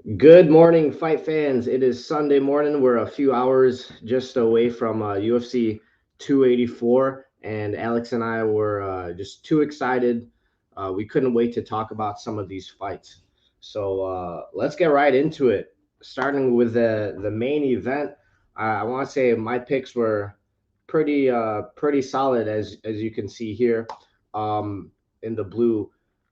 Good morning, fight fans. It is Sunday morning. We're a few hours just away from UFC 284, and Alex and I were just too excited. We couldn't wait to talk about some of these fights. So let's get right into it. Starting with the main event, I want to say my picks were pretty solid as you can see here, in the blue.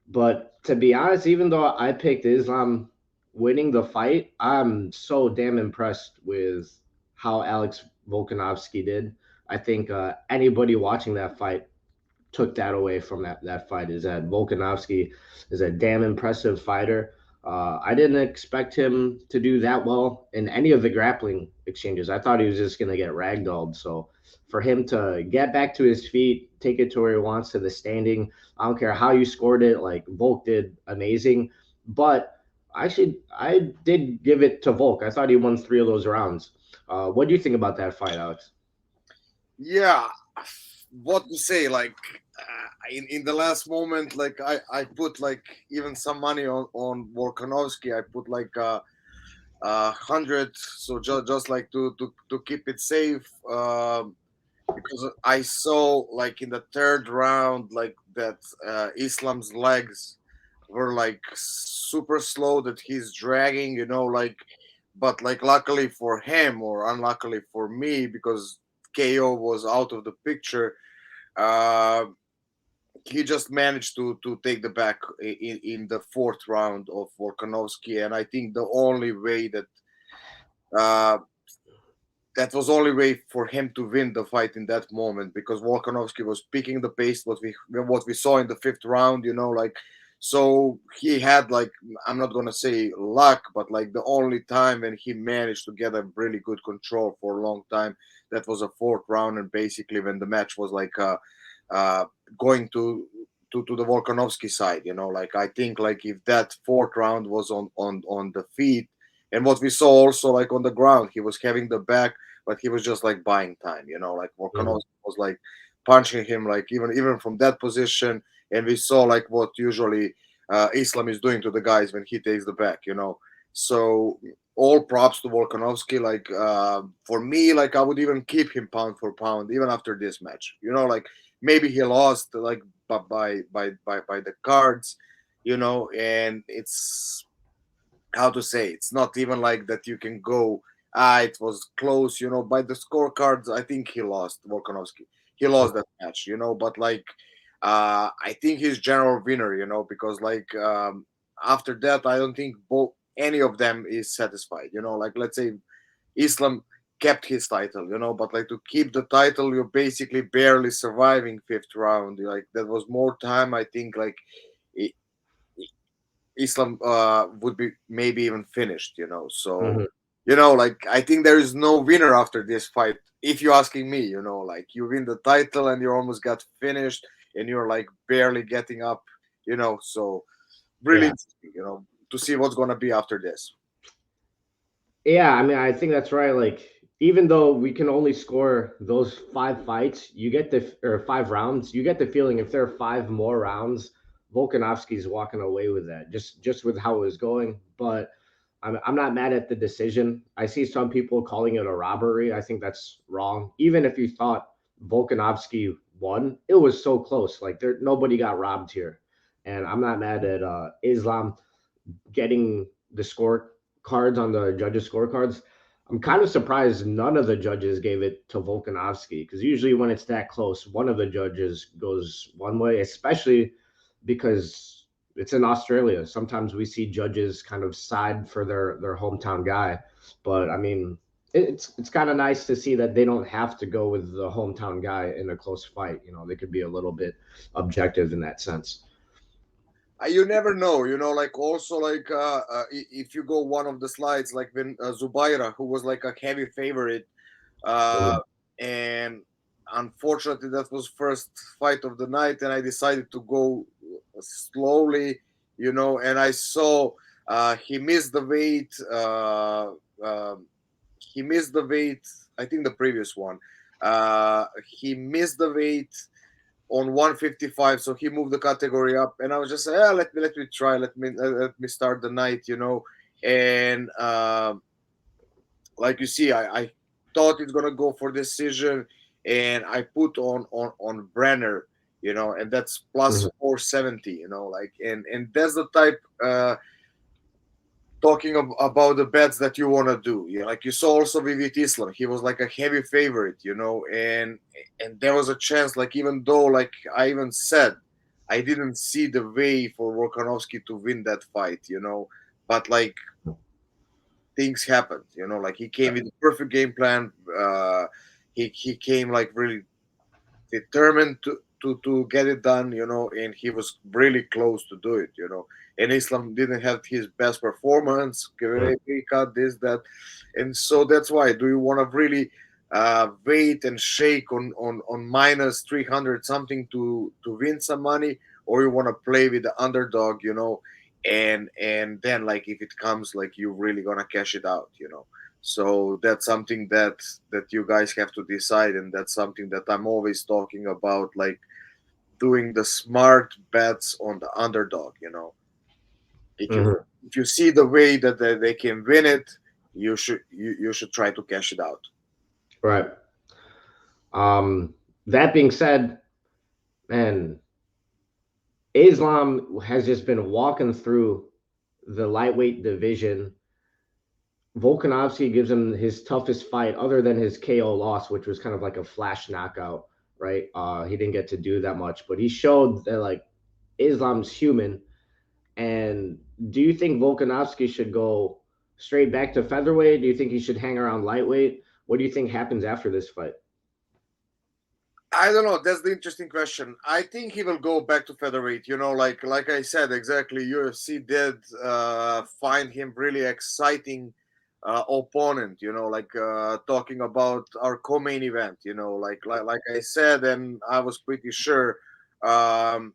But to be honest, even though I picked Islam winning the fight, I'm so damn impressed with how Alex Volkanovski did. I think anybody watching that fight took that away from that fight is that Volkanovski is a damn impressive fighter. I didn't expect him to do that well in any of the grappling exchanges. I thought he was just going to get ragdolled. So for him to get back to his feet, take it to where he wants to the standing, I don't care how you scored it. Like Volk did amazing, but actually I did give it to Volk. I thought he won three of those rounds. What do you think about that fight, Alex? Yeah, what to say? In the last moment, I put like even some money on Volkanovski. I put like 100, so just like to keep it safe. Because I saw like in the third round like that Islam's legs were like super slow, that he's dragging, but like luckily for him or unluckily for me, because KO was out of the picture, uh, he just managed to take the back in the fourth round of Volkanovski. And I think the only way uh, that was only way for him to win the fight in that moment, because Volkanovski was picking the pace, what we saw in the fifth round, so he had like, I'm not gonna say luck, but like the only time when he managed to get a really good control for a long time, that was a fourth round, and basically when the match was like uh going to the Volkanovski side, like I think like if that fourth round was on the feet, and what we saw also like on the ground, he was having the back, but he was just like buying time, like Mhm. Volkanovski was like punching him like even from that position, and we saw like what usually Islam is doing to the guys when he takes the back, So all props to Volkanovski. Like for me, like I would even keep him pound for pound even after this match. Like maybe he lost like by the cards, and it's how to say, it's not even like that you can go, it was close, by the scorecards. I think he lost. Volkanovski, he lost that match, but like I think he's general winner, because like after that I don't think both any of them is satisfied, like let's say Islam kept his title, but like to keep the title, you're basically barely surviving fifth round. Like that was more time, I think, like I- Islam would be maybe even finished, So, Mhm. like I think there is no winner after this fight. If you're asking me, like you win the title and you almost got finished, and you're like barely getting up, So really Yeah. interesting, to see what's gonna be after this. Yeah, I mean, I think that's right. Like, even though we can only score those five fights, you get the or five rounds, you get the feeling if there are five more rounds, Volkanovski's walking away with that, just with how it was going. But I'm not mad at the decision. I see some people calling it a robbery. I think that's wrong. Even if you thought Volkanovski won, it was so close. Like there, nobody got robbed here, and I'm not mad at Islam getting the score cards on the judges' scorecards. I'm kind of surprised none of the judges gave it to Volkanovski because usually when it's that close, one of the judges goes one way, especially because it's in Australia. Sometimes we see judges kind of side for their hometown guy, but I mean, it's kind of nice to see that they don't have to go with the hometown guy in a close fight. You know, they could be a little bit objective in that sense. You never know, like also like if you go one of the slides, like when Zubaira, who was like a heavy favorite, uh, Mhm. and unfortunately that was first fight of the night, and I decided to go slowly, and I saw he missed the weight. He missed the weight. I think the previous one. He missed the weight on 155, so he moved the category up, and I was just like, let me try, let me start the night, and like you see, I thought it's gonna go for decision, and I put on Brenner, and that's plus Mhm. 470, like, and that's the type, talking about the bets that you want to do. Like you saw also with Islam, he was like a heavy favorite, and there was a chance, like, even though, like I even said, I didn't see the way for Volkanovski to win that fight, but like things happened, like he came with a perfect game plan. He came like really determined to get it done, and he was really close to do it, And Islam didn't have his best performance, Mhm. he cut this, that, and so that's why. Do you want to really wait and shake on minus 300 something to win some money, or you want to play with the underdog, and then, like, if it comes, like, you're really gonna cash it out, so that's something that you guys have to decide, and that's something that I'm always talking about, like doing the smart bets on the underdog. If you Mhm. if you see the way that they can win it, you should try to cash it out. Right. That being said, man, Islam has just been walking through the lightweight division. Volkanovski gives him his toughest fight, other than his KO loss, which was kind of like a flash knockout, right? He didn't get to do that much, but he showed that like Islam's human. And do you think Volkanovski should go straight back to featherweight? Do you think he should hang around lightweight? What do you think happens after this fight? I don't know. That's the interesting question. I think he will go back to featherweight. Like I said, exactly. UFC did find him really exciting opponent. Like talking about our co-main event. Like I said, and I was pretty sure um,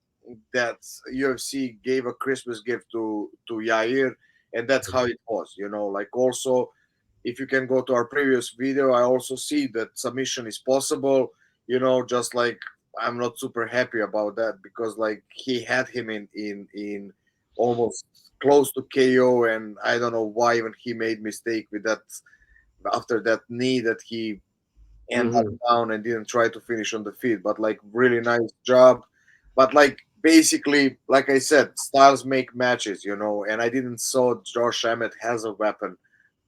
that UFC gave a Christmas gift to Yair, and that's how it was. Like also, if you can go to our previous video, I also see that submission is possible. Just like I'm not super happy about that, because like he had him in almost close to KO, and I don't know why even he made mistake with that, after that knee that he ended up Mm-hmm. down and didn't try to finish on the feet. But like really nice job. But like basically, like I said, styles make matches, and I didn't saw Josh Emmett has a weapon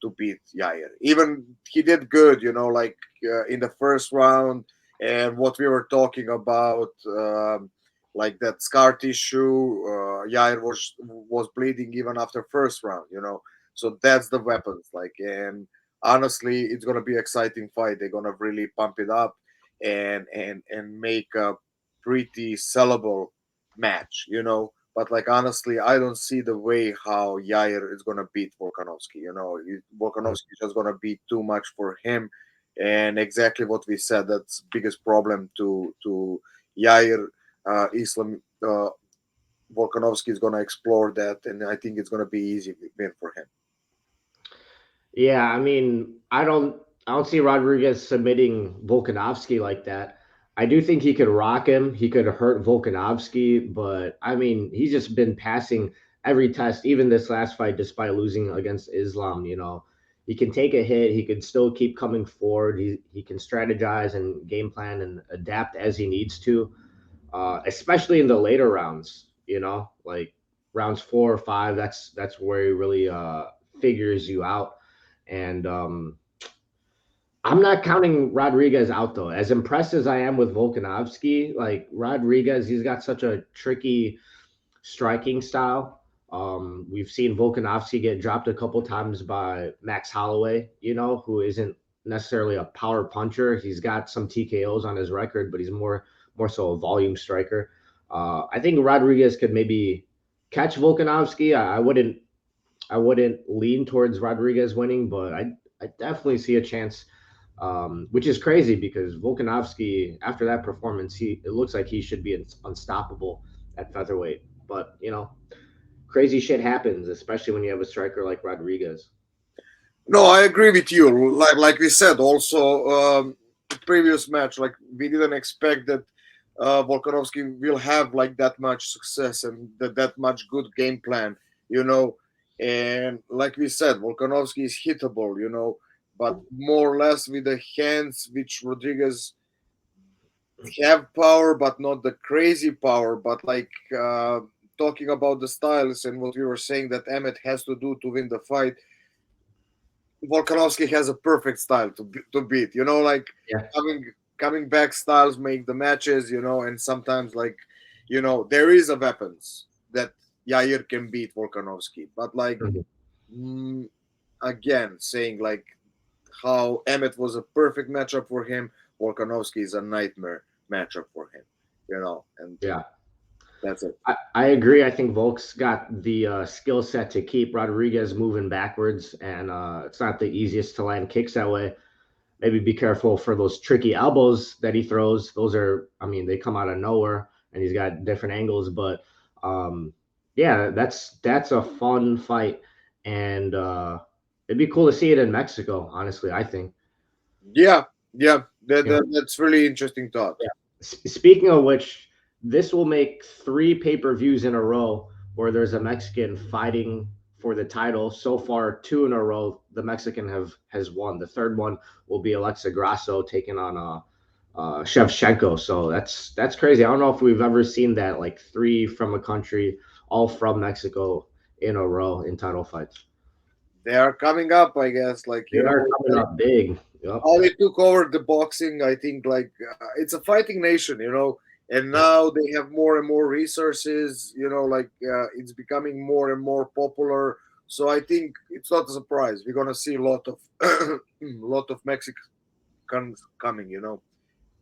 to beat Yair. Even he did good, like in the first round, and what we were talking about, like that scar tissue. Yair was bleeding even after first round, So that's the weapons, like, and honestly, it's gonna be exciting fight. They're gonna really pump it up and make a pretty sellable match, But like honestly, I don't see the way how Yair is gonna beat Volkanovski. Volkanovski is just gonna be too much for him, and exactly what we said. That's biggest problem to Yair. Islam Volkanovski is gonna explore that, and I think it's gonna be easy win for him. Yeah, I mean, I don't see Rodriguez submitting Volkanovski like that. I do think he could rock him. He could hurt Volkanovski, but I mean, he's just been passing every test, even this last fight, despite losing against Islam. He can take a hit. He can still keep coming forward. He can strategize and game plan and adapt as he needs to, especially in the later rounds. Like rounds 4 or 5. That's where he really figures you out. And I'm not counting Rodriguez out though. As impressed as I am with Volkanovski, like Rodriguez, he's got such a tricky striking style. We've seen Volkanovski get dropped a couple times by Max Holloway, who isn't necessarily a power puncher. He's got some TKOs on his record, but he's more so a volume striker. I think Rodriguez could maybe catch Volkanovski. I wouldn't lean towards Rodriguez winning, but I definitely see a chance, which is crazy because Volkanovski, after that performance, it looks like he should be unstoppable at featherweight. But crazy shit happens, especially when you have a striker like Rodriguez. No, I agree with you. Like we said, also previous match, like we didn't expect that Volkanovski will have like that much success and that much good game plan. You know, And like we said, Volkanovski is hittable, but more or less with the hands, which Rodriguez have power, but not the crazy power. But like talking about the styles and what we were saying that Emmett has to do to win the fight, Volkanovski has a perfect style to beat. Like Yeah. coming back styles make the matches. And sometimes like there is a weapons that Yair can beat Volkanovski, but like Mhm. mm, again saying like how Emmett was a perfect matchup for him, Volkanovski is a nightmare matchup for him. And Yeah. that's it. I agree. I think Volk's got the skill set to keep Rodriguez moving backwards, and it's not the easiest to land kicks that way. Maybe be careful for those tricky elbows that he throws. Those are, I mean, they come out of nowhere, and he's got different angles. But yeah, that's a fun fight, and it'd be cool to see it in Mexico. Honestly, I think. Yeah, yeah, You know, that's really interesting thought. Speaking of which, this will make three pay-per-views in a row where there's a Mexican fighting for the title. So far, two in a row, the Mexican has won. The third one will be Alexa Grasso taking on Shevchenko. So that's crazy. I don't know if we've ever seen that, like three from a country, all from Mexico in a row in title fights. They are coming up, I guess. Like They are coming up big. Yep. how they took over the boxing. I think like it's a fighting nation, and Yeah. now they have more and more resources. Like it's becoming more and more popular. So I think it's not a surprise. We're gonna see a lot of lot of Mexicans coming.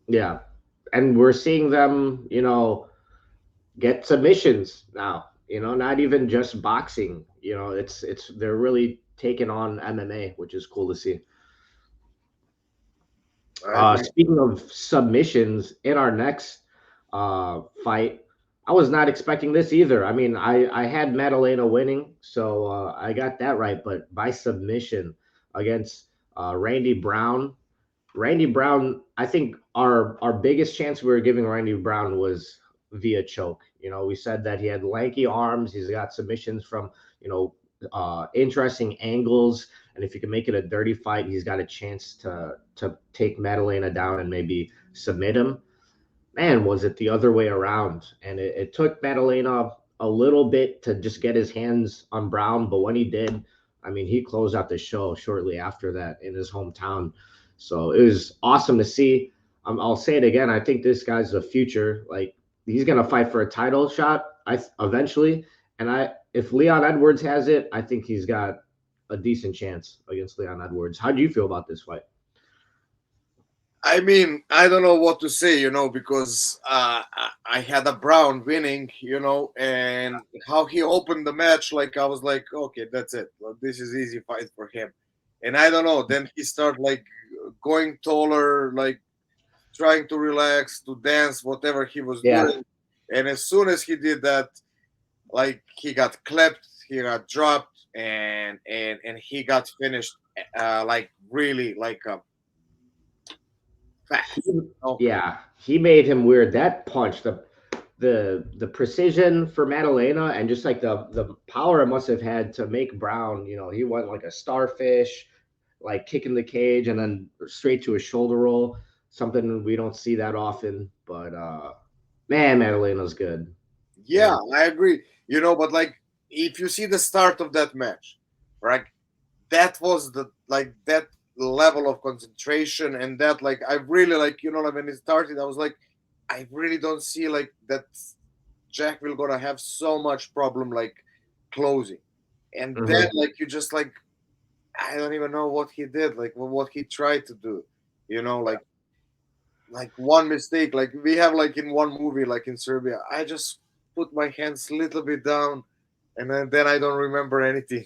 Yeah. And we're seeing them, get submissions now. Not even just boxing. It's they're really taking on MMA, which is cool to see. I agree. Speaking of submissions, in our next fight, I was not expecting this either. I mean, I had Maddalena winning, so I got that right. But by submission against Randy Brown, I think our biggest chance we were giving Randy Brown was via choke. We said that he had lanky arms. He's got submissions from interesting angles, and if you can make it a dirty fight, he's got a chance to take Maddalena down and maybe submit him. Man, was it the other way around? And it took Maddalena a little bit to just get his hands on Brown, but when he did, I mean, he closed out the show shortly after that in his hometown. So it was awesome to see. I'll say it again. I think this guy's the future. Like he's gonna fight for a title shot. Eventually, and if Leon Edwards has it, I think he's got a decent chance against Leon Edwards. How do you feel about this fight? I mean, I don't know what to say, because I had a Brown winning, and how he opened the match, like I was like, okay, that's it. Well, this is easy fight for him. And I don't know. Then he started like going taller, like trying to relax, to dance, whatever he was Yeah. doing. And as soon as he did that, like he got clipped, he got dropped, and he got finished, like really like fast. He, yeah, he made him weird. That punch, the precision for Maddalena, and just like the power it must have had to make Brown. He went like a starfish, like kicking the cage and then straight to a shoulder roll. Something we don't see that often. But man, Maddalena's good. Yeah, I agree. But like if you see the start of that match, right? That was the like that level of concentration and that like I really like like when it started, I was like, I really don't see like that Jack will gonna have so much problem like closing. And then Hmm. like you just like I don't even know what he did, like what he tried to do. Like one mistake, like we have like in one movie, like in Serbia, I just put my hands a little bit down, and then I don't remember anything.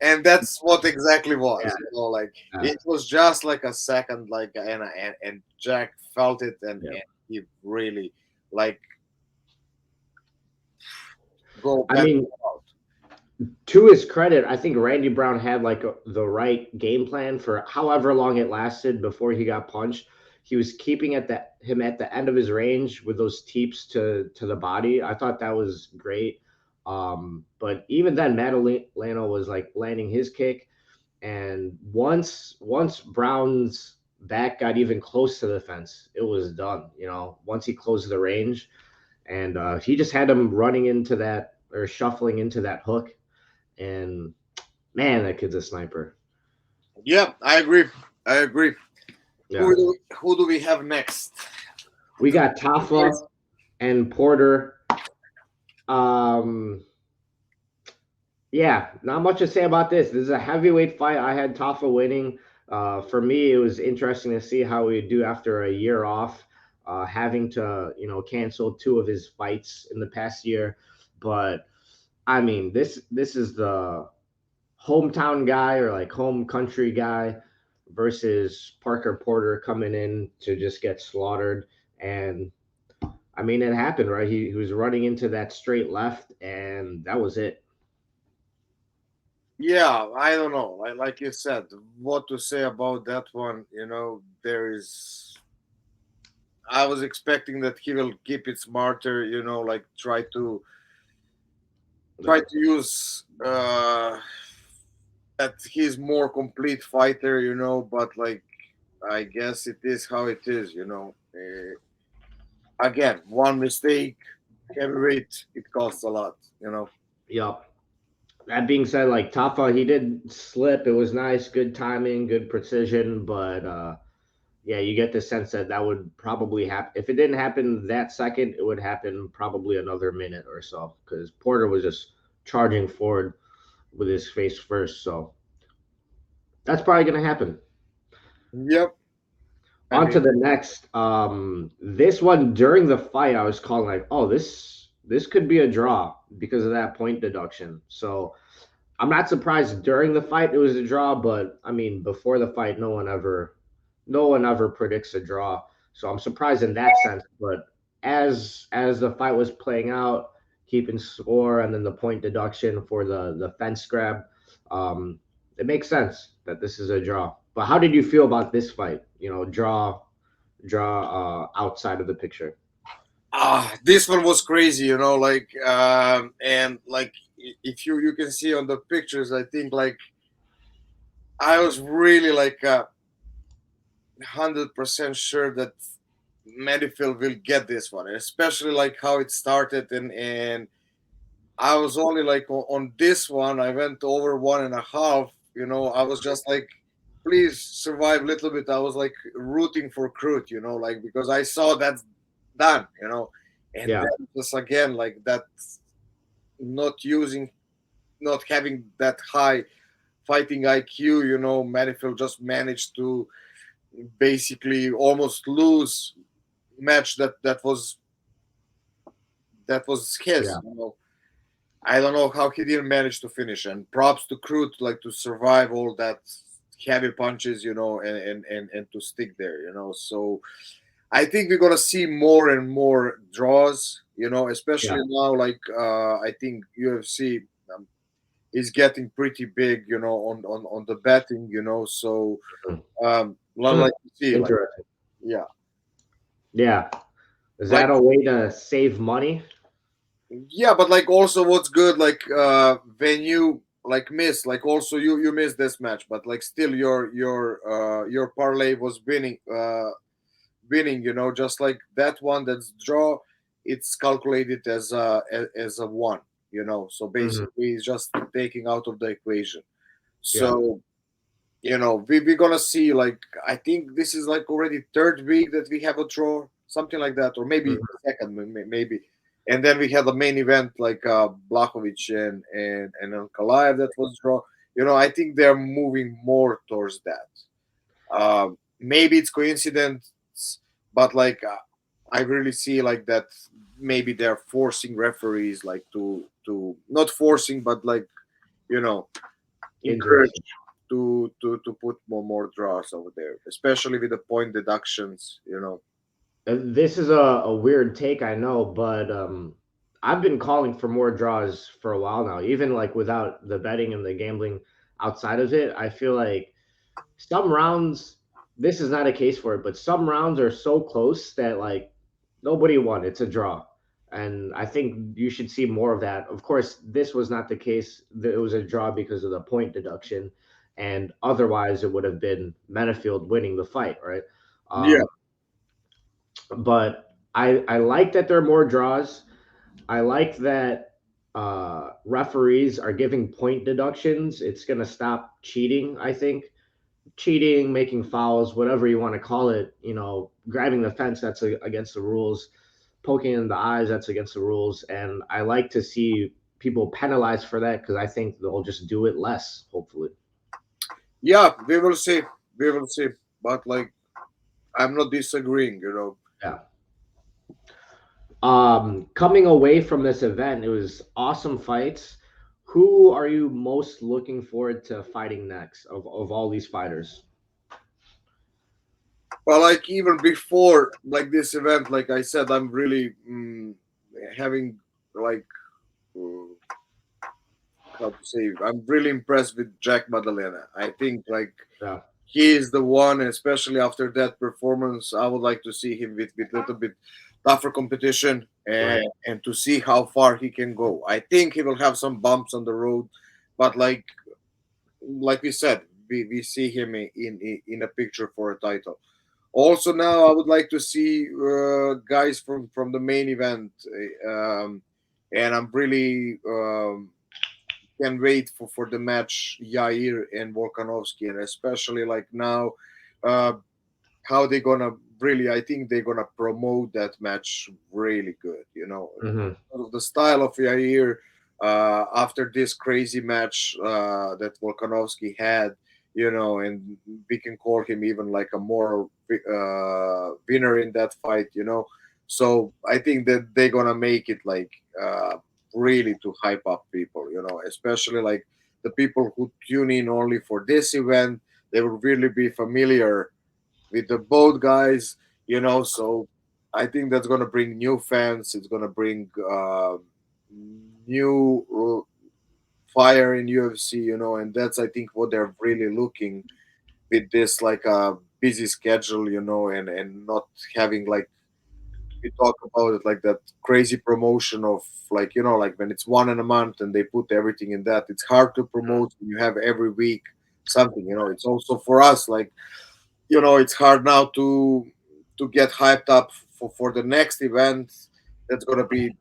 And that's what exactly Yeah, was. Like yeah, it was just like a second, like and Jack felt it, yeah. and he really like go I back mean, out. to his credit, I think Randy Brown had like the right game plan for however long it lasted before he got punched. He was keeping him at the end of his range with those teeps to the body. I thought that was great. But even then, Maddalena was like landing his kick, and once Brown's back got even close to the fence, it was done. You know, once he closed the range, and he just had him running into that or shuffling into that hook, and man, that kid's a sniper. Yeah, I agree. I agree. Yeah, Who do we have next? we got Tafa and Porter. Um, yeah, not much to say about this. This is a heavyweight fight. I had Tafa winning. For me, it was interesting to see how he would do after a year off, having to cancel two of his fights in the past year. But I mean, this is the hometown guy or like home country guy versus Parker Porter coming in to just get slaughtered. And I mean, it happened, right? He was running into that straight left, and that was it. Yeah, I don't know. Like you said, what to say about that one? There is. I was expecting that he will keep it smarter. Like try to use that he's more complete fighter. But like I guess it is how it is. Again, one mistake, heavyweight, it costs a lot. Yup. That being said, like Tafa, he did slip. It was nice, good timing, good precision, but yeah, you get the sense that that would probably happen. If it didn't happen that second, it would happen probably another minute or so because Porter was just charging forward with his face first. So that's probably going to happen. Yep. I On mean, to the next. This one during the fight, I was calling like, oh, this could be a draw because of that point deduction. So I'm not surprised during the fight it was a draw, but I mean before the fight, no one ever predicts a draw. So I'm surprised in that sense. But as the fight was playing out, keeping score, and then the point deduction for the fence grab, um, it makes sense that this is a draw. But how did you feel about this fight? Draw outside of the picture. this one was crazy, like and like if you can see on the pictures, I think like I was really like 100% sure that Menifield will get this one, especially like how it started, and I was only like on this one. I went over 1.5. I was just like, please survive a little bit. I was like rooting for Crute, like because I saw that's done. And Yeah. then just again like that, not using, not having that high fighting IQ. Menifield just managed to basically almost lose match that was his. Yeah. I don't know how he didn't manage to finish. And props to Crute, like to survive all that heavy punches, and to stick there. So I think we're gonna see more and more draws. Yeah. Especially now, like I think UFC is getting pretty big. On the betting. So Hmm. like you see, like Interesting. yeah, Yeah. Is like that a way to save money? yeah, but like also what's good, like when you like miss, like also you miss this match, but like still your parlay was winning, just like that one that's draw, it's calculated as a one, so Hmm. basically it's just taking out of the equation. Yeah. So we're gonna see, like I think this is like already third week that we have a draw, something like that, or maybe Hmm. second, maybe. And then we had the main event like Blachowicz and Ankalaev that was draw. I think they're moving more towards that. Maybe it's coincidence, but like I really see like that maybe they're forcing referees like to not forcing, but like you know encourage Interesting. to put more draws over there, especially with the point deductions. This is a weird take, I know, but I've been calling for more draws for a while now, even like without the betting and the gambling outside of it. I feel like some rounds, this is not a case for it, but some rounds are so close that like nobody won. It's a draw. And I think you should see more of that. Of course, this was not the case. It was a draw because of the point deduction, and otherwise it would have been Menifield winning the fight, right? Yeah, But I like that there are more draws. I like that referees are giving point deductions. It's going to stop cheating, I think. Cheating, making fouls, whatever you want to call it, grabbing the fence, that's against the rules. Poking in the eyes, that's against the rules. And I like to see people penalized for that because I think they'll just do it less, hopefully. yeah, we will see. We will see. But like, I'm not disagreeing. You know. Yeah. Coming away from this event, it was awesome fights. Who are you most looking forward to fighting next of all these fighters? But like even before like this event, like I said, I'm really having like uh, how to say, I'm really impressed with Jack Maddalena. I think like Yeah, he is the one, and especially after that performance, I would like to see him with little bit tougher competition right. and to see how far he can go. I think he will have some bumps on the road, but like we said, we see him in a picture for a title. Also, now I would like to see guys from the main event, and I'm really can wait for the match Yair and Volkanovski, and especially like now, uh, how they gonna really. I think they're gonna promote that match really good. You know, Hmm. the style of Yair after this crazy match that Volkanovski had. You know, and we can call him even like a moral winner in that fight. You know, so I think that they're gonna make it like really to hype up people. You know, especially like the people who tune in only for this event. They will really be familiar with the both guys. You know, so I think that's gonna bring new fans. It's gonna bring new fire in UFC. You know, and that's I think what they're really looking with this like a busy schedule, you know, and not having like we talk about it like that crazy promotion of like you know like when it's one in a month and they put everything in that. It's hard to promote when you have every week something. You know, it's also for us like you know it's hard now to get hyped up for the next event that's gonna be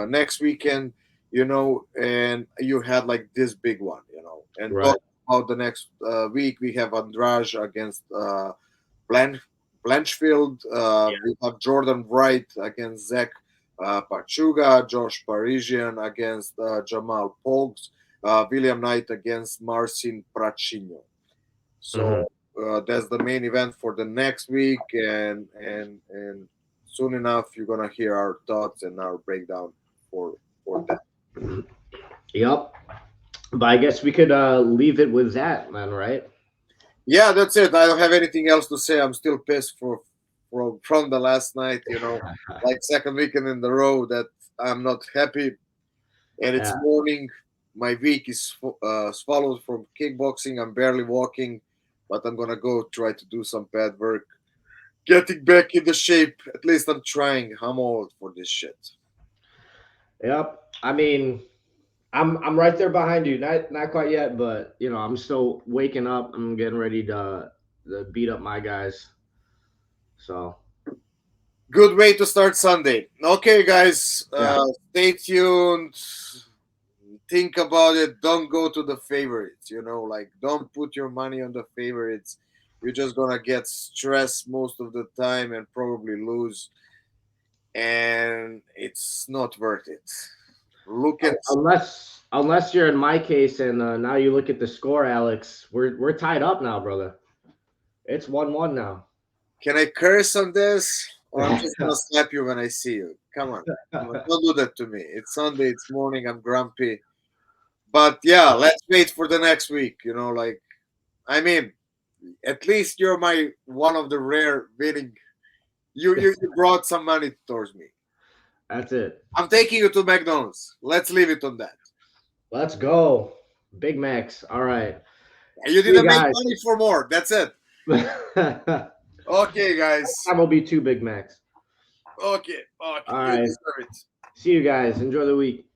next weekend. You know, and you had like this big one. You know, and Right. talk about the next week we have Andrade against Blanch- Blanchfield. We have Jordan Wright against Zach Pachuga, Josh Parisian against Jamal Pogs, William Knight against Marcin Prachinho. Hmm. So that's the main event for the next week, and soon enough you're gonna hear our thoughts and our breakdown for that. Yep. But I guess we could leave it with that, man, right? Yeah, that's it. I don't have anything else to say. I'm still pissed from the last night. You know, like second weekend in the row that I'm not happy, and it's Yeah. morning. My week is swallowed from kickboxing. I'm barely walking, but I'm gonna go try to do some pad work, getting back in the shape. At least I'm trying. I'm old for this shit. Yep. I mean, I'm right there behind you. Not quite yet, but I'm still waking up. I'm getting ready to beat up my guys. So Good way to start Sunday. Okay, guys, yeah, stay tuned. Think about it. Don't go to the favorites. You know, like don't put your money on the favorites. You're just gonna get stressed most of the time and probably lose, and it's not worth it. Look at unless you're in my case, and now you look at the score, Alex. We're tied up now, brother. It's 1-1 now. can I curse on this, or I'm just gonna slap you when I see you? Come on, come on, don't do that to me. It's Sunday. It's morning. I'm grumpy. But yeah, let's wait for the next week. You know, like I mean, at least you're my one of the rare winning. You brought some money towards me. That's it. I'm taking you to McDonald's. Let's leave it on that. Let's go, Big Macs. All right. And you See you didn't make guys. money for more. That's it. Next Okay, guys. time will be two Big Macs. Okay, okay. All You right. deserve it. See you guys. Enjoy the week.